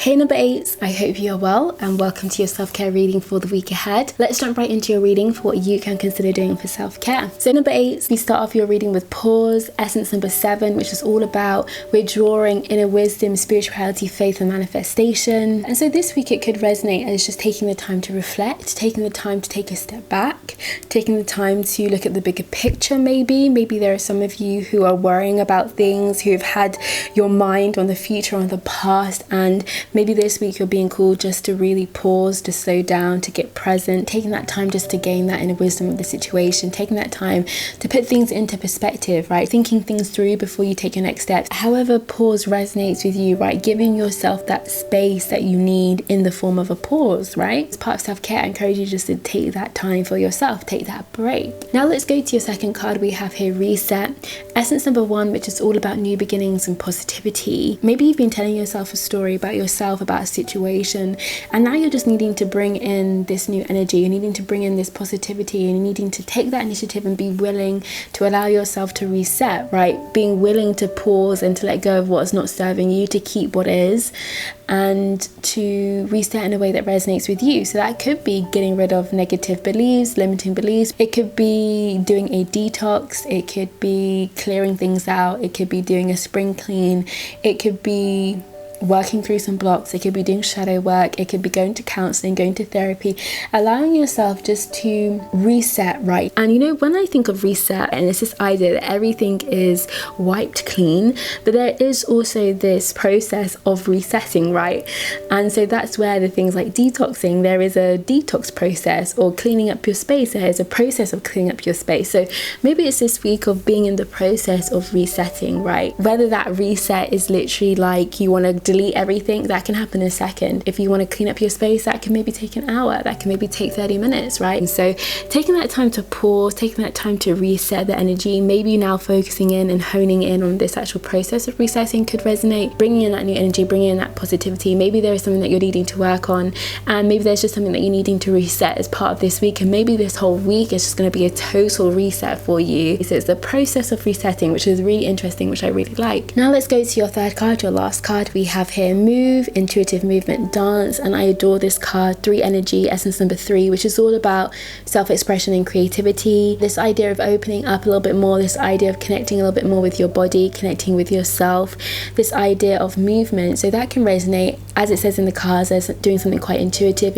Hey number 8, I hope you're well and welcome to your self-care reading for the week ahead. Let's jump right into your reading for what you can consider doing for self-care. So number 8, we start off your reading with pause, essence number 7, which is all about withdrawing inner wisdom, spirituality, faith and manifestation. And so this week it could resonate as just taking the time to reflect, taking the time to take a step back, taking the time to look at the bigger picture maybe. Maybe there are some of you who are worrying about things, who have had your mind on the future, on the past, and maybe this week you're being called just to really pause, to slow down, to get present, taking that time just to gain that inner wisdom of the situation, taking that time to put things into perspective, right? Thinking things through before you take your next steps. However pause resonates with you, right? Giving yourself that space that you need in the form of a pause, right? As part of self-care, I encourage you just to take that time for yourself, take that break. Now let's go to your second card. We have here reset, essence number 1, which is all about new beginnings and positivity. Maybe you've been telling yourself a story about yourself, about a situation, and now you're just needing to bring in this new energy, you're needing to bring in this positivity, and you're needing to take that initiative and be willing to allow yourself to reset, right? Being willing to pause and to let go of what's not serving you, to keep what is, and to reset in a way that resonates with you. So that could be getting rid of negative beliefs, limiting beliefs. It could be doing a detox. It could be clearing things out. It could be doing a spring clean. It could be working through some blocks. It could be doing shadow work. It could be going to counseling, going to therapy, allowing yourself just to reset, right? And you know, when I think of reset, and it's this idea that everything is wiped clean, but there is also this process of resetting, right? And so that's where the things like detoxing, there is a detox process, or cleaning up your space, there is a process of cleaning up your space. So maybe it's this week of being in the process of resetting, right? Whether that reset is literally like you want to delete everything, that can happen in a second. If you want to clean up your space, that can maybe take an hour, that can maybe take 30 minutes, right? And so taking that time to pause, taking that time to reset the energy, maybe now focusing in and honing in on this actual process of resetting could resonate, bringing in that new energy, bringing in that positivity. Maybe there is something that you're needing to work on, and maybe there's just something that you're needing to reset as part of this week, and maybe this whole week is just going to be a total reset for you. So it's the process of resetting, which is really interesting, which I really like. Now let's go to your third card, your last card. We have here move, intuitive movement, dance, and I adore this card, 3 energy, essence number 3, which is all about self-expression and creativity. This idea of opening up a little bit more, this idea of connecting a little bit more with your body, connecting with yourself, this idea of movement. So that can resonate, as it says in the cards, as doing something quite intuitive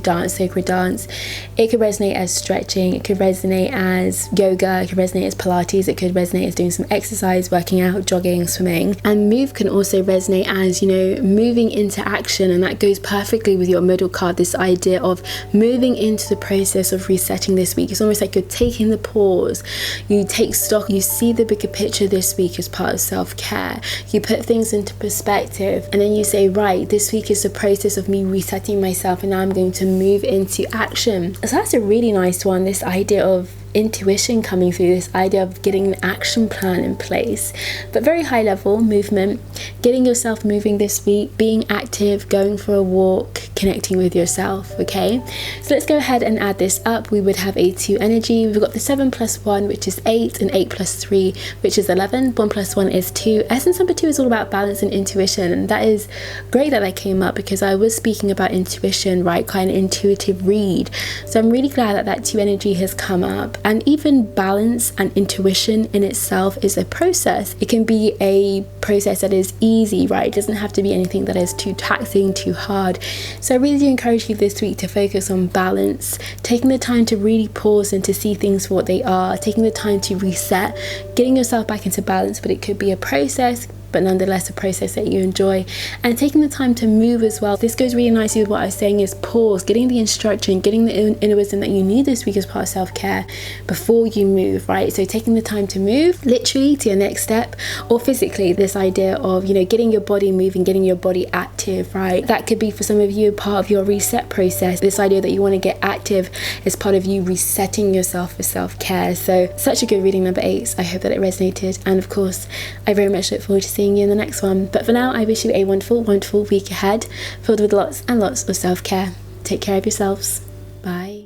dance, sacred dance. It could resonate as stretching, it could resonate as yoga, it could resonate as Pilates, it could resonate as doing some exercise, working out, jogging, swimming. And move can also resonate as, you know, moving into action, and that goes perfectly with your middle card, this idea of moving into the process of resetting this week. It's almost like you're taking the pause, you take stock, you see the bigger picture this week as part of self-care, you put things into perspective, and then you say, right, this week is the process of me resetting myself, and now I'm going to move into action. So that's a really nice one, this idea of intuition coming through, this idea of getting an action plan in place, but very high level movement, getting yourself moving this week, being active, going for a walk, connecting with yourself. Okay, so let's go ahead and add this up. We would have a 2 energy. We've got the 7 plus 1, which is 8, and 8 plus 3, which is 11. 1 plus 1 is 2. Essence number 2 is all about balance and intuition, and that is great that that came up, because I was speaking about intuition, right? Kind of intuitive read. So I'm really glad that that 2 energy has come up. And even balance and intuition in itself is a process. It can be a process that is easy, right? It doesn't have to be anything that is too taxing, too hard. So I really do encourage you this week to focus on balance, taking the time to really pause and to see things for what they are, taking the time to reset, getting yourself back into balance, but it could be a process, but nonetheless a process that you enjoy, and taking the time to move as well. This goes really nicely with what I was saying, is pause, getting the instruction, getting the inner wisdom that you need this week as part of self-care before you move, right? So taking the time to move literally to your next step, or physically, this idea of, you know, getting your body moving, getting your body active, right? That could be for some of you part of your reset process, this idea that you want to get active as part of you resetting yourself for self-care. So such a good reading, number 8. I hope that it resonated, and of course I very much look forward to seeing you in the next one. But for now, I wish you a wonderful, wonderful week ahead, filled with lots and lots of self-care. Take care of yourselves. Bye.